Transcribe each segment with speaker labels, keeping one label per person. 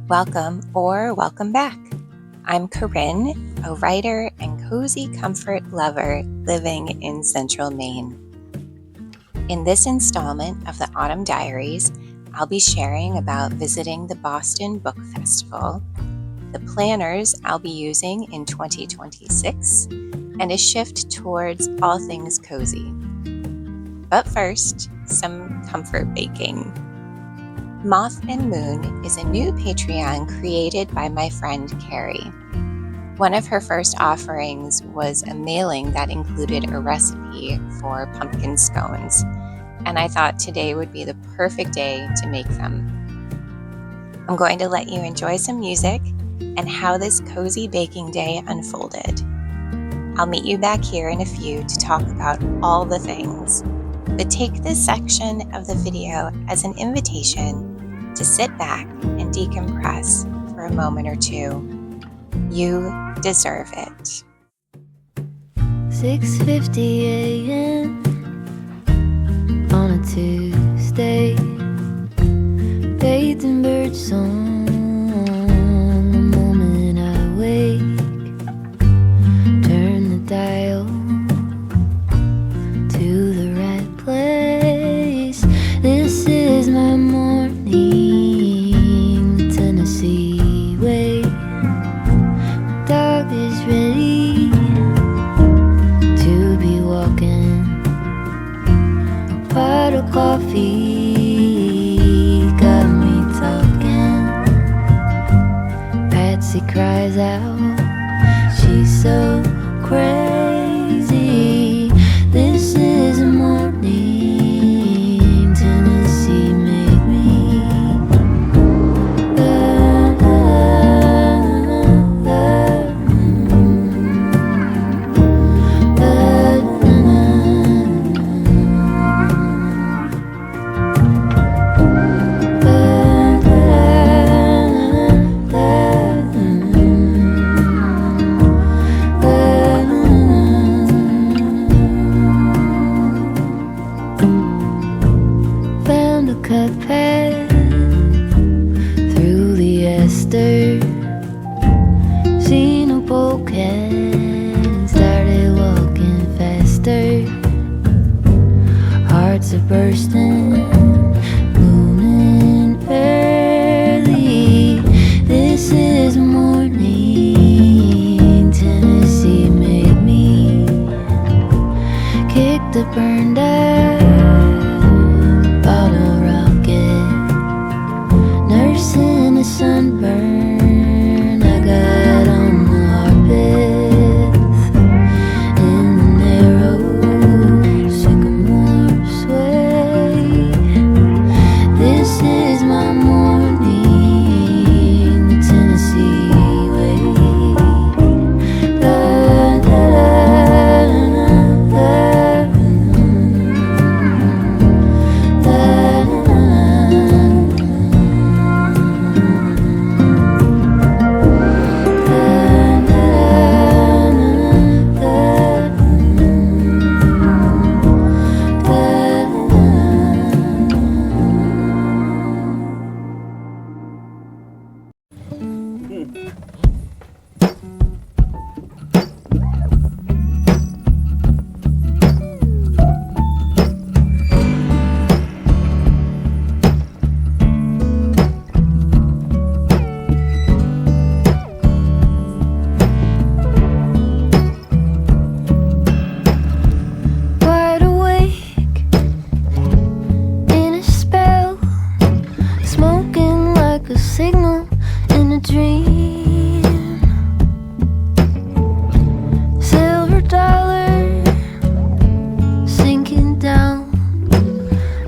Speaker 1: Welcome or welcome back. I'm Corinne, a writer and cozy comfort lover living in central Maine. In this installment of the Autumn Diaries, I'll be sharing about visiting the Boston Book Festival, the planners I'll be using in 2026, and a shift towards all things cozy. But first, some comfort baking. Moth and Moon is a new Patreon created by my friend Carrie. One of her first offerings was a mailing that included a recipe for pumpkin scones, and I thought today would be the perfect day to make them. I'm going to let you enjoy some music and how this cozy baking day unfolded. I'll meet you back here in a few to talk about all the things, but take this section of the video as an invitation to sit back and decompress for a moment or two. You deserve it.
Speaker 2: 6:50 a.m. on a Tuesday, bathed in bird song. The moment I wake, turn the dial to the right place. This is my morning, the Tennessee way. My dog is ready to be walking. Pot of coffee got me talking. Patsy cries out, she's so crazy. This is a morning, Tennessee made me. Found a cut path through the Ester, seen a polecat and started walking faster. Hearts are bursting, moving early. This is morning, Tennessee made me. Kicked the burned out, bought a rocket, nursing a sunburn. I got on the Harpeth in the narrow sycamore sway. This is my morning, the Tennessee way. La, la, la, wide awake in a spell, smoking like a signal in a dream. Silver dollar sinking down,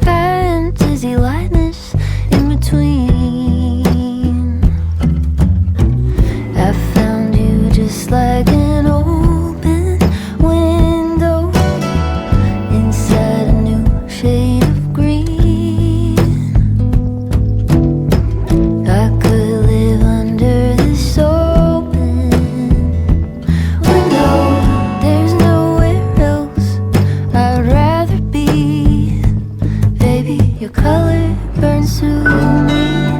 Speaker 2: and dizzy lightness in between. I found you just like an open window inside a new shade of green. I could live under this open window. There's nowhere else I'd rather be. Baby, your color burns through me.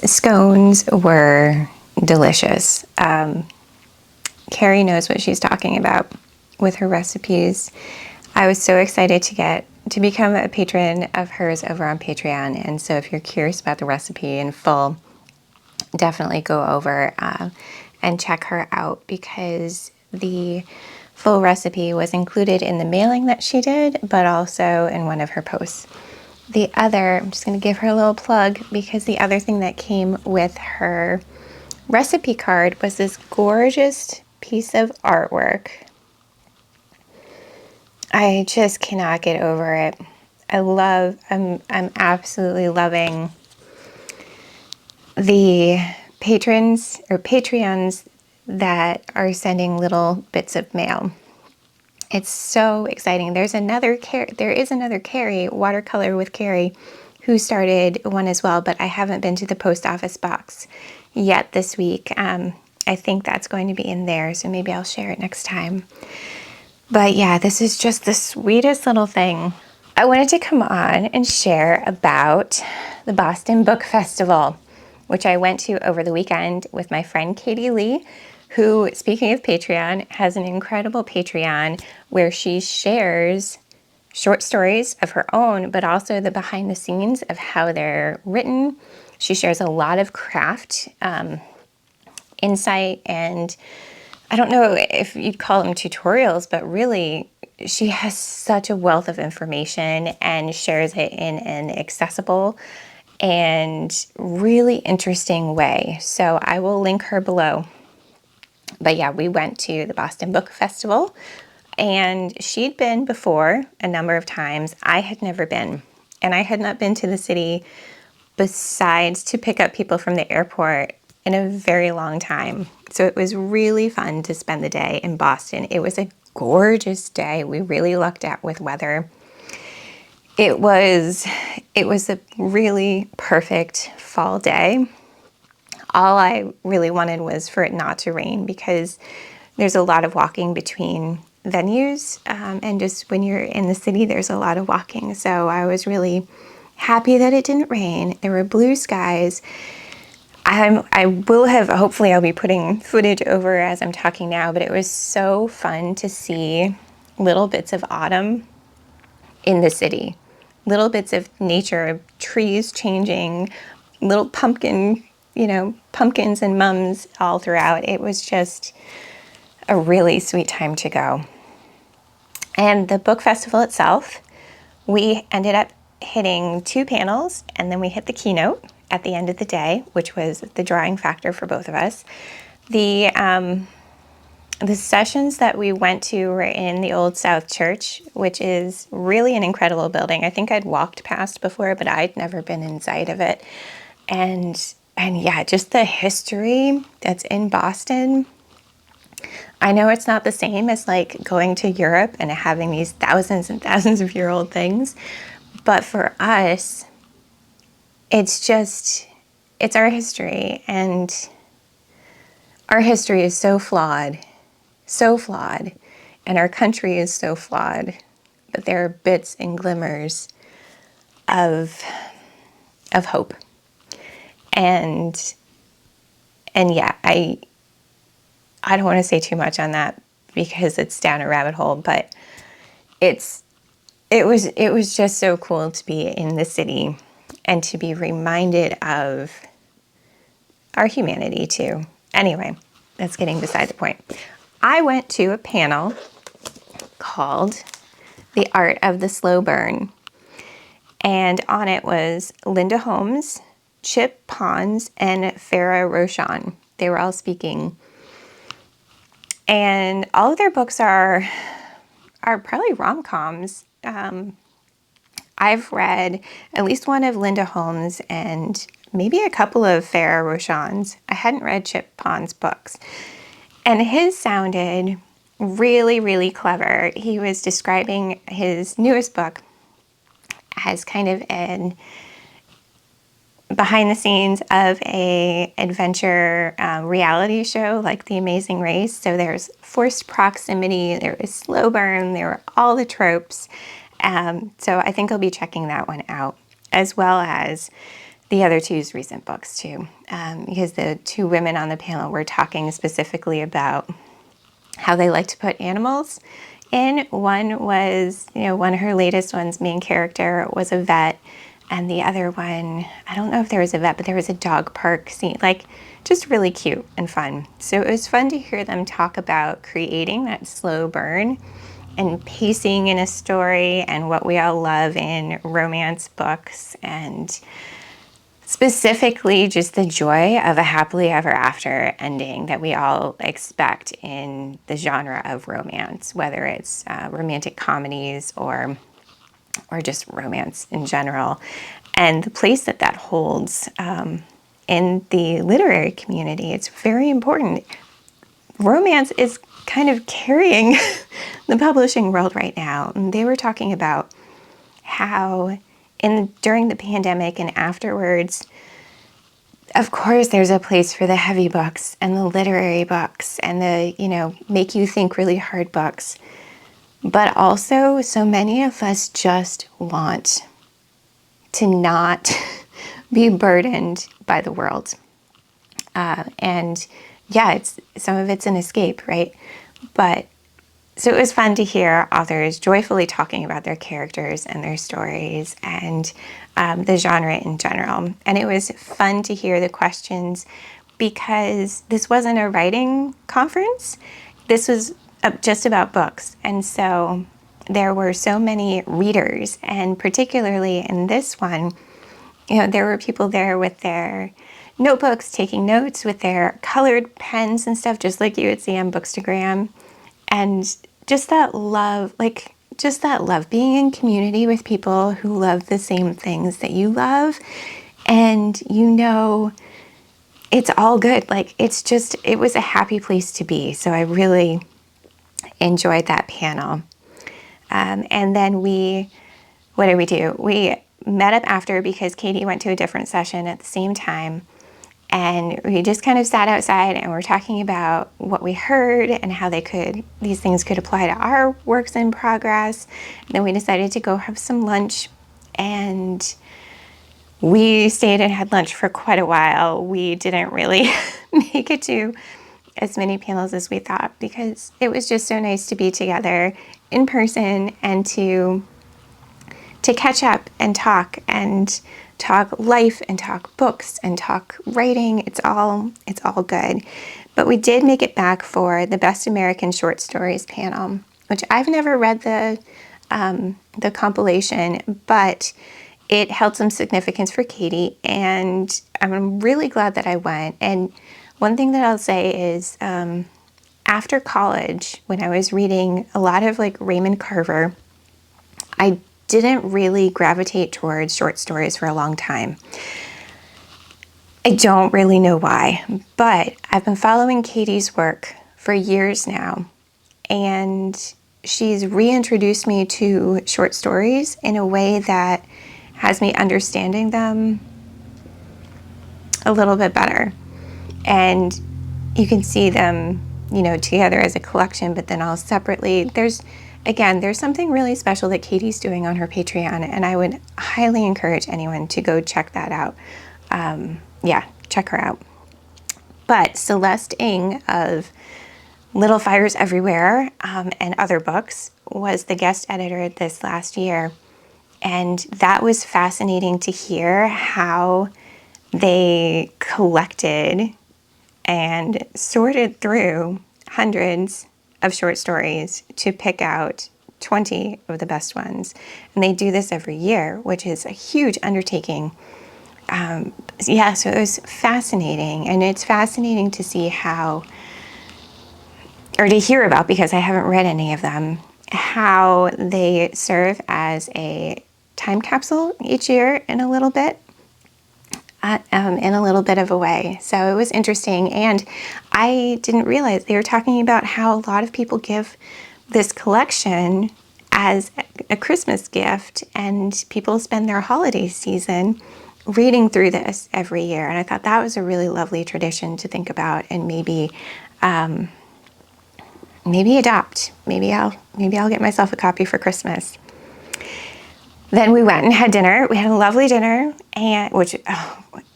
Speaker 1: scones were delicious. Carrie knows what she's talking about with her recipes. I was so excited to become a patron of hers over on Patreon. And so if you're curious about the recipe in full, definitely go over and check her out, because the full recipe was included in the mailing that she did, but also in one of her posts. I'm just going to give her a little plug, because the other thing that came with her recipe card was this gorgeous piece of artwork. I just cannot get over it. I'm absolutely loving the patrons or Patreons that are sending little bits of mail. It's so exciting. There is another Carrie, Watercolor with Carrie, who started one as well, but I haven't been to the post office box yet this week. I think that's going to be in there, so maybe I'll share it next time. But yeah, this is just the sweetest little thing. I wanted to come on and share about the Boston Book Festival, which I went to over the weekend with my friend Katie Lee, who, speaking of Patreon, has an incredible Patreon where she shares short stories of her own, but also the behind the scenes of how they're written. She shares a lot of craft insight, and I don't know if you'd call them tutorials, but really she has such a wealth of information and shares it in an accessible and really interesting way. So I will link her below. But yeah, we went to the Boston Book Festival, and she'd been before a number of times. I had never been, and I had not been to the city besides to pick up people from the airport in a very long time. So it was really fun to spend the day in Boston. It was a gorgeous day. We really lucked out with weather. It was a really perfect fall day. All I really wanted was for it not to rain, because there's a lot of walking between venues, and just when you're in the city, there's a lot of walking. So I was really happy that it didn't rain. There were blue skies. Hopefully I'll be putting footage over as I'm talking now, but it was so fun to see little bits of autumn in the city, little bits of nature, trees changing, little pumpkins and mums all throughout. It was just a really sweet time to go. And the book festival itself, we ended up hitting 2 panels, and then we hit the keynote at the end of the day, which was the drawing factor for both of us. The sessions that we went to were in the Old South Church, which is really an incredible building. I think I'd walked past before, but I'd never been inside of it. And yeah, just the history that's in Boston. I know it's not the same as like going to Europe and having these thousands and thousands of year old things, but for us, it's our history, and our history is so flawed, and our country is so flawed, but there are bits and glimmers of hope. And yeah, I don't want to say too much on that because it's down a rabbit hole, but it was just so cool to be in the city and to be reminded of our humanity too. Anyway, that's getting beside the point. I went to a panel called The Art of the Slow Burn, and on it was Linda Holmes, Chip Pons, and Farrah Rochon. They were all speaking. And all of their books are probably rom-coms. I've read at least one of Linda Holmes and maybe a couple of Farrah Rochon's. I hadn't read Chip Pons' books. And his sounded really, really clever. He was describing his newest book as kind of an behind the scenes of a adventure reality show like The Amazing Race. So there's forced proximity, there is slow burn, there are all the tropes. So I think I'll be checking that one out, as well as the other two's recent books too, because the two women on the panel were talking specifically about how they like to put animals in. One was, one of her latest ones, main character was a vet, and the other one, I don't know if there was a vet, but there was a dog park scene, like just really cute and fun. So it was fun to hear them talk about creating that slow burn and pacing in a story and what we all love in romance books, and specifically just the joy of a happily ever after ending that we all expect in the genre of romance, whether it's romantic comedies or just romance in general, and the place that that holds in the literary community. It's very important. Romance is kind of carrying the publishing world right now. And they were talking about how during the pandemic and afterwards, of course, there's a place for the heavy books and the literary books and the, make you think really hard books. But also, so many of us just want to not be burdened by the world. And yeah, some of it's an escape, right? But so it was fun to hear authors joyfully talking about their characters and their stories and the genre in general. And it was fun to hear the questions, because this wasn't a writing conference. This was just about books. And so there were so many readers, and particularly in this one, there were people there with their notebooks, taking notes with their colored pens and stuff, just like you would see on Bookstagram. And just that love, being in community with people who love the same things that you love. And it's all good. It was a happy place to be. So I really enjoyed that panel. And then what did we do? We met up after, because Katie went to a different session at the same time. And we just kind of sat outside and we're talking about what we heard and how these things could apply to our works in progress. And then we decided to go have some lunch, and we stayed and had lunch for quite a while. We didn't really make it to as many panels as we thought, because it was just so nice to be together in person and to catch up and talk life and talk books and talk writing. It's all good. But we did make it back for the Best American Short Stories panel, which I've never read the compilation, but it held some significance for Katie, and I'm really glad that I went. And one thing that I'll say is, after college, when I was reading a lot of Raymond Carver, I didn't really gravitate towards short stories for a long time. I don't really know why, but I've been following Katie's work for years now, and she's reintroduced me to short stories in a way that has me understanding them a little bit better. And you can see them, together as a collection, but then all separately. There's something really special that Katie's doing on her Patreon, and I would highly encourage anyone to go check that out. Check her out. But Celeste Ng of Little Fires Everywhere and other books was the guest editor this last year, and that was fascinating to hear how they collected and sorted through hundreds of short stories to pick out 20 of the best ones. And they do this every year, which is a huge undertaking. So it was fascinating. And it's fascinating to see to hear about, because I haven't read any of them, how they serve as a time capsule each year in a little bit. In a little bit of a way. So it was interesting. And I didn't realize they were talking about how a lot of people give this collection as a Christmas gift, and people spend their holiday season reading through this every year. And I thought that was a really lovely tradition to think about, and maybe adopt. Maybe I'll get myself a copy for Christmas. then we went and had dinner. We had a lovely dinner, and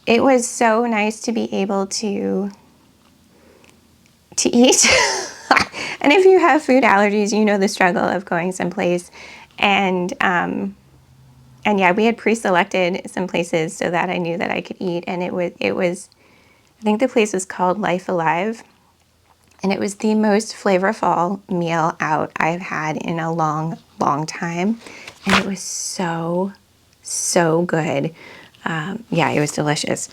Speaker 1: it was so nice to be able to eat. And if you have food allergies, you know the struggle of going someplace. And yeah, we had pre-selected some places so that I knew that I could eat. And it was, I think the place was called Life Alive. And it was the most flavorful meal out I've had in a long, long time. And it was so, so good. Yeah, it was delicious.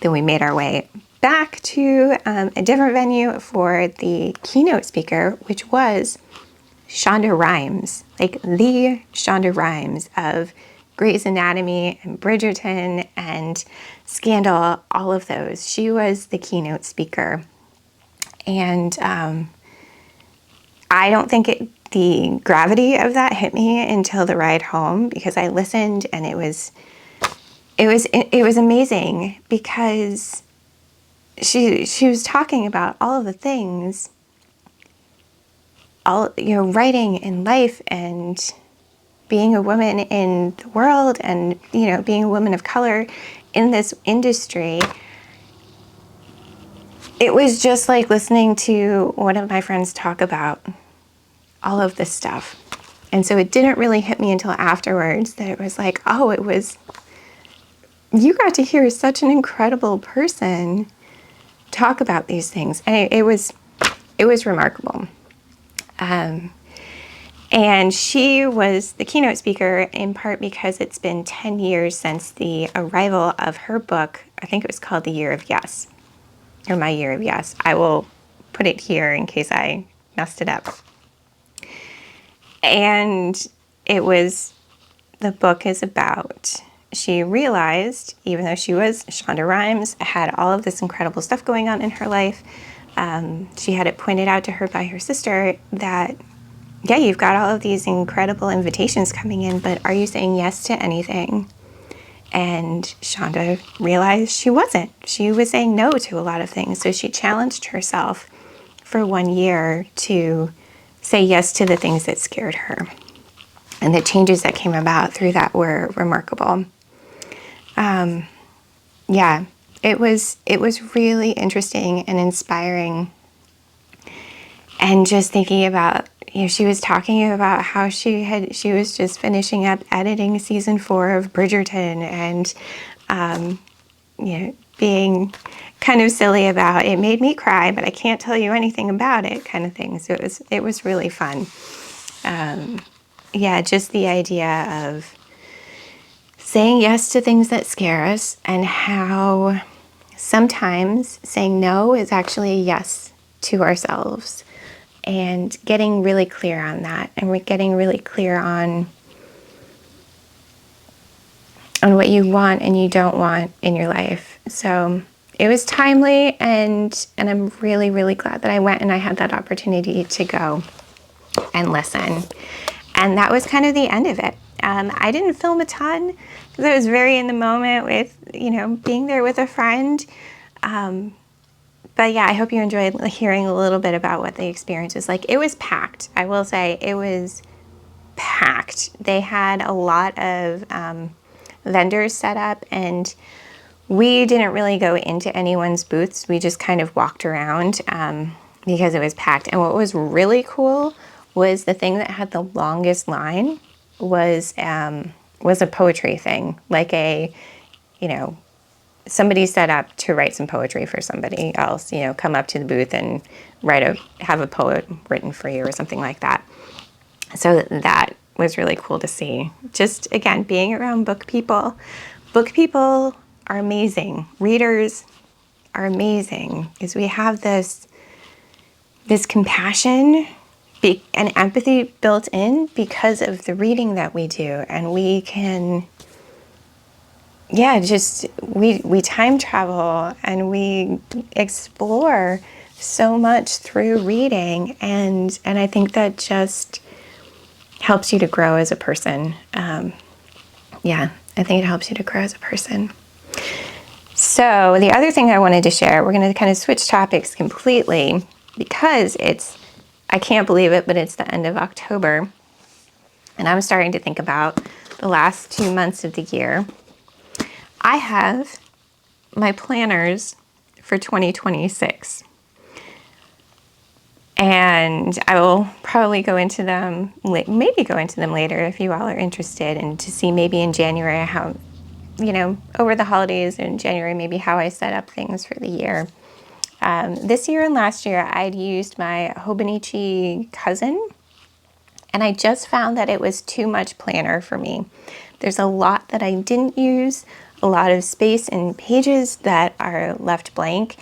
Speaker 1: Then we made our way back to a different venue for the keynote speaker, which was Shonda Rhimes, like the Shonda Rhimes of Grey's Anatomy and Bridgerton and Scandal, all of those. She was the keynote speaker. And I don't think the gravity of that hit me until the ride home, because I listened, and it was amazing, because she was talking about all of the things, writing in life and being a woman in the world, and being a woman of color in this industry. It was just like listening to one of my friends talk about all of this stuff. And so it didn't really hit me until afterwards that it was like, oh, you got to hear such an incredible person talk about these things. And it was remarkable. And she was the keynote speaker in part because it's been 10 years since the arrival of her book. I think it was called The Year of Yes, or My Year of Yes. I will put it here in case I messed it up. And the book is about, she realized, even though she was Shonda Rhimes, had all of this incredible stuff going on in her life, she had it pointed out to her by her sister that, yeah, you've got all of these incredible invitations coming in, but are you saying yes to anything? And Shonda realized she wasn't. She was saying no to a lot of things. So she challenged herself for 1 year to say yes to the things that scared her. And the changes that came about through that were remarkable. Yeah, it was really interesting and inspiring. And just thinking about, she was talking about how she was just finishing up editing season 4 of Bridgerton, and being kind of silly about it made me cry, but I can't tell you anything about it, kind of thing. So it was really fun. Yeah, just the idea of saying yes to things that scare us, and how sometimes saying no is actually a yes to ourselves, and getting really clear on that, and we're getting really clear on what you want and you don't want in your life. So it was timely, and I'm really, really glad that I went and I had that opportunity to go and listen. And that was kind of the end of it. I didn't film a ton because I was very in the moment with, being there with a friend. But yeah, I hope you enjoyed hearing a little bit about what the experience was like. It was packed. I will say it was packed. They had a lot of vendors set up, and we didn't really go into anyone's booths. We just kind of walked around because it was packed. And what was really cool was the thing that had the longest line was a poetry thing, like somebody set up to write some poetry for somebody else, come up to the booth and have a poem written for you or something like that. So that was really cool to see. Just, again, being around book people. Book people are amazing. Readers are amazing, because we have this compassion and empathy built in because of the reading that we do. And we can, we time travel, and we explore so much through reading. And I think that just helps you to grow as a person. I think it helps you to grow as a person. So the other thing I wanted to share, we're going to kind of switch topics completely, because I can't believe it, but it's the end of October. And I'm starting to think about the last 2 months of the year, I have my planners for 2026. And I will probably go into them, maybe go into them later if you all are interested, and to see maybe in January how, over the holidays in January, maybe how I set up things for the year. This year and last year, I'd used my Hobonichi cousin, and I just found that it was too much planner for me. There's a lot that I didn't use, a lot of space and pages that are left blank.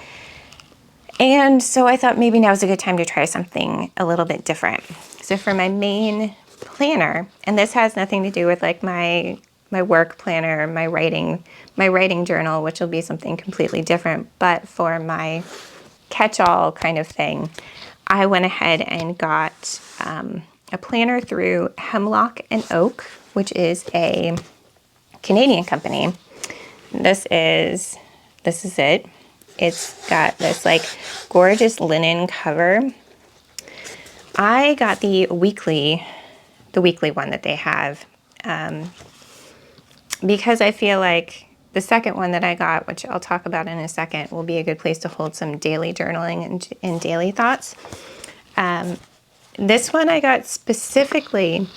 Speaker 1: And so I thought maybe now's a good time to try something a little bit different. So for my main planner, and this has nothing to do with like my work planner, my writing journal, which will be something completely different, but for my catch-all kind of thing, I went ahead and got a planner through Hemlock and Oak, which is a Canadian company. This is it. It's got this like gorgeous linen cover. I got the weekly one that they have, because I feel like the second one that I got, which I'll talk about in a second, will be a good place to hold some daily journaling and daily thoughts. This one I got specifically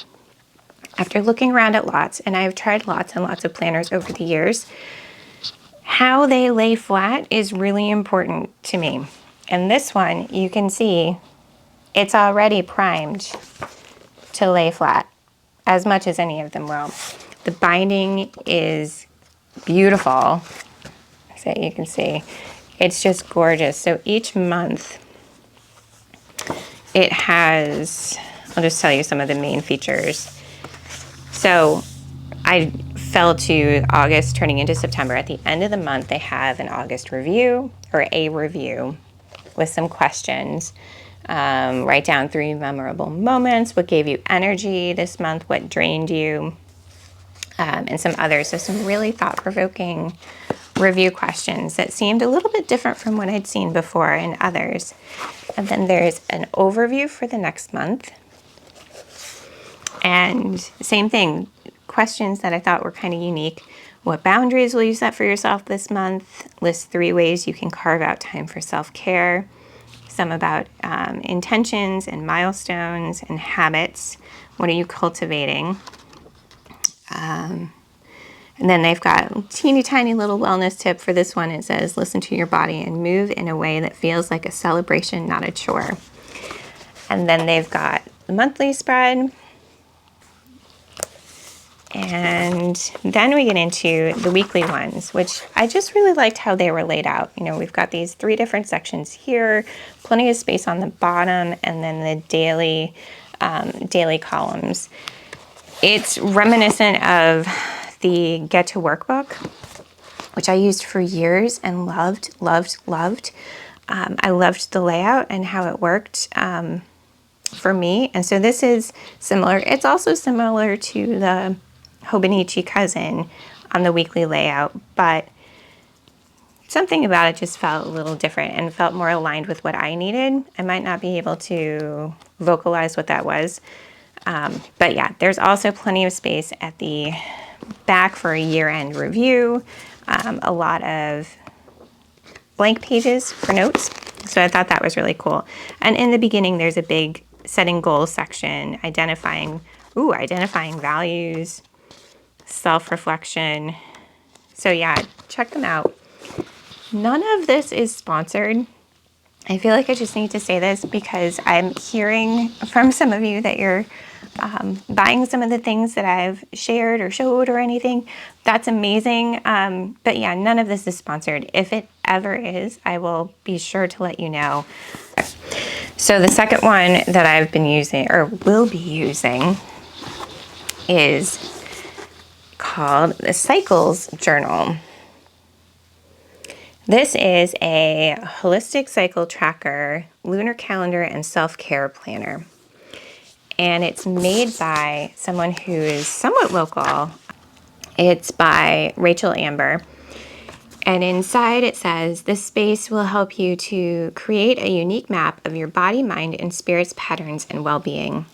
Speaker 1: after looking around at lots, and I've tried lots and lots of planners over the years. How they lay flat is really important to me. And this one, you can see it's already primed to lay flat as much as any of them will. The binding is beautiful, so you can see it's just gorgeous. So each month it has, I'll just tell you some of the main features. So I fell to August turning into September. At the end of the month, they have an August review, or a review with some questions. Write down 3 memorable moments, what gave you energy this month, what drained you, and some others. So some really thought-provoking review questions that seemed a little bit different from what I'd seen before in others. And then there's an overview for the next month. And same thing, questions that I thought were kind of unique. What boundaries will you set for yourself this month? List 3 ways you can carve out time for self-care. Some about intentions and milestones and habits. What are you cultivating? And then they've got a teeny tiny little wellness tip for this one. It says, listen to your body and move in a way that feels like a celebration, not a chore. And then they've got the monthly spread. And then we get into the weekly ones, which I just really liked how they were laid out. We've got these 3 different sections here, plenty of space on the bottom, and then the daily columns. It's reminiscent of the Get to Work book, which I used for years and loved. I loved the layout and how it worked for me. And so this is similar. It's also similar to the Hobonichi cousin on the weekly layout, but something about it just felt a little different and felt more aligned with what I needed. I might not be able to vocalize what that was. But yeah, there's also plenty of space at the back for a year-end review. A lot of blank pages for notes. So I thought that was really cool. And in the beginning, there's a big setting goals section, identifying values, self-reflection. So yeah, check them out. None of this is sponsored. I feel like I just need to say this because I'm hearing from some of you that you're buying some of the things that I've shared or showed or anything. That's amazing. But yeah, none of this is sponsored. If it ever is, I will be sure to let you know. So the second one that I've been using or will be using is called the Cycles Journal. This is a holistic cycle tracker, lunar calendar, and self-care planner. And it's made by someone who is somewhat local. It's by Rachel Amber. And inside it says, this space will help you to create a unique map of your body, mind, and spirit's patterns and well-being.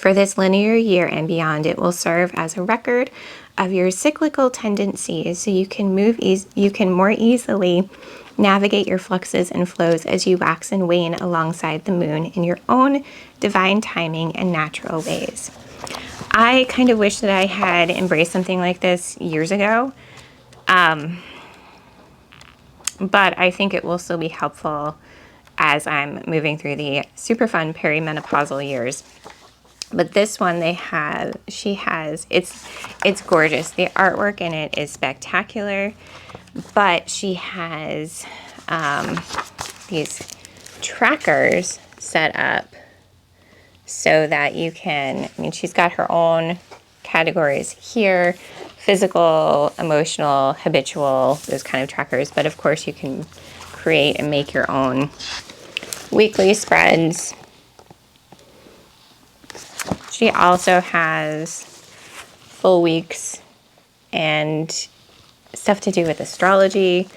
Speaker 1: For this linear year and beyond, it will serve as a record of your cyclical tendencies, so you can you can more easily navigate your fluxes and flows as you wax and wane alongside the moon in your own divine timing and natural ways. I kind of wish that I had embraced something like this years ago, but I think it will still be helpful as I'm moving through the super fun perimenopausal years. But this one it's gorgeous. The artwork in it is spectacular, but she has these trackers set up so that you can, she's got her own categories here: physical, emotional, habitual, those kind of trackers. But of course you can create and make your own weekly spreads. She also has full weeks and stuff to do with astrology.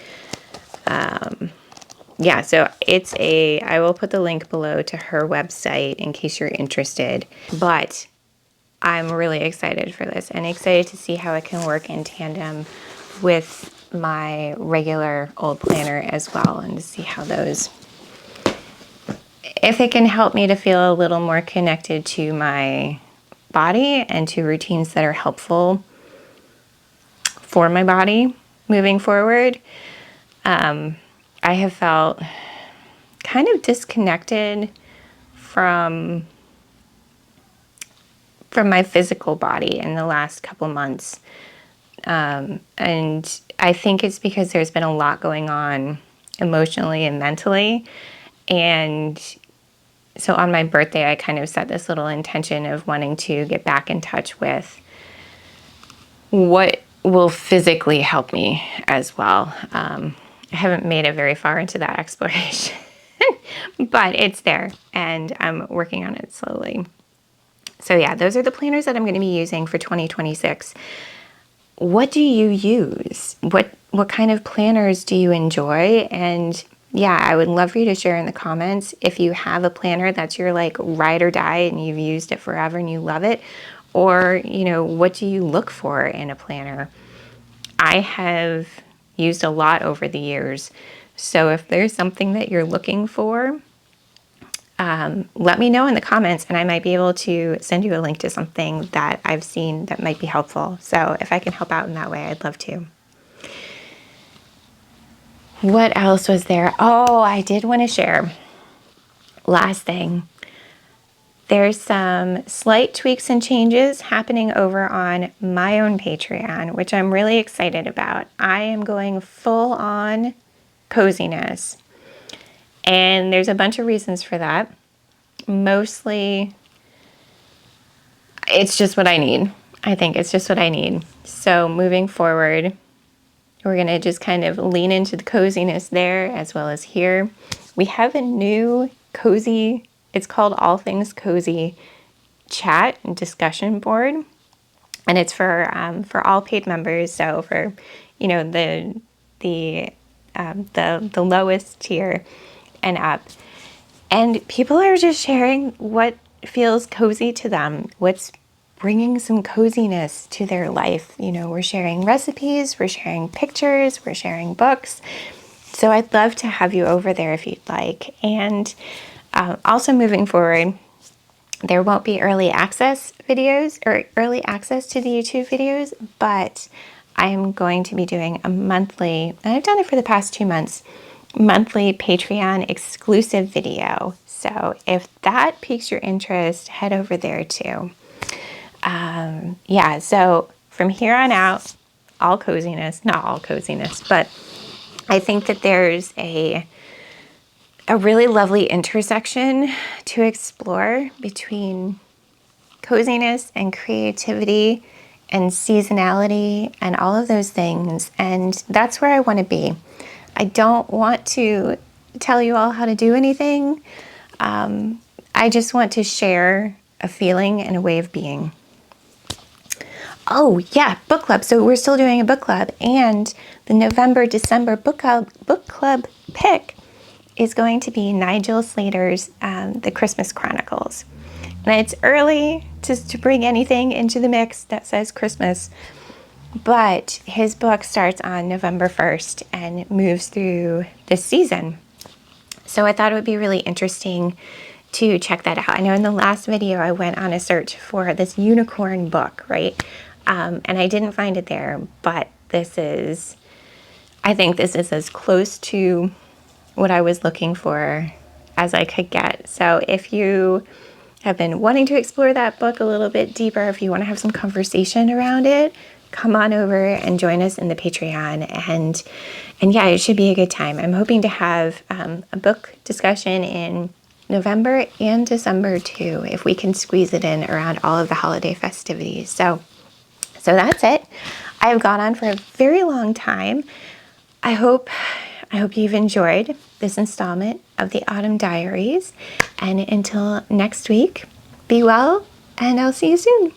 Speaker 1: Yeah, so I will put the link below to her website in case you're interested. But I'm really excited for this and excited to see how it can work in tandem with my regular old planner as well, and to see how those, if it can help me to feel a little more connected to my body and to routines that are helpful for my body moving forward. I have felt kind of disconnected from my physical body in the last couple months. And I think it's because there's been a lot going on emotionally and mentally. And so on my birthday, I kind of set this little intention of wanting to get back in touch with what will physically help me as well. I haven't made it very far into that exploration, but it's there and I'm working on it slowly. So yeah, those are the planners that I'm going to be using for 2026. What do you use? What kind of planners do you enjoy? And yeah, I would love for you to share in the comments if you have a planner that's your like ride or die and you've used it forever and you love it, or what do you look for in a planner? I have used a lot over the years, so if there's something that you're looking for, let me know in the comments and I might be able to send you a link to something that I've seen that might be helpful. So if I can help out in that way, I'd love to. What else was there? Oh, I did want to share. Last thing. There's some slight tweaks and changes happening over on my own Patreon, which I'm really excited about. I am going full on coziness. And there's a bunch of reasons for that. Mostly, it's just what I need. I think it's just what I need. So moving forward, we're going to just kind of lean into the coziness there as well as here. We have a new cozy, it's called All Things Cozy chat and discussion board. And it's for all paid members. So for, the lowest tier and up. And people are just sharing what feels cozy to them, what's bringing some coziness to their life. We're sharing recipes, we're sharing pictures, we're sharing books. So I'd love to have you over there if you'd like. And also moving forward, there won't be early access videos or early access to the YouTube videos, but I'm going to be doing a monthly, and I've done it for the past 2 months, monthly Patreon exclusive video. So if that piques your interest, head over there too. Yeah, so from here on out, all coziness, not all coziness, but I think that there's a really lovely intersection to explore between coziness and creativity and seasonality and all of those things. And that's where I want to be. I don't want to tell you all how to do anything. I just want to share a feeling and a way of being. Oh yeah, book club. So we're still doing a book club, and the November-December book club pick is going to be Nigel Slater's The Christmas Chronicles. And it's early to bring anything into the mix that says Christmas, but his book starts on November 1st and moves through this season. So I thought it would be really interesting to check that out. I know in the last video I went on a search for this unicorn book, right? And I didn't find it there, but I think this is as close to what I was looking for as I could get. So if you have been wanting to explore that book a little bit deeper, if you want to have some conversation around it, come on over and join us in the Patreon. And yeah, it should be a good time. I'm hoping to have a book discussion in November and December too, if we can squeeze it in around all of the holiday festivities. So that's it. I have gone on for a very long time. I hope you've enjoyed this installment of the Autumn Diaries. And until next week, be well, and I'll see you soon.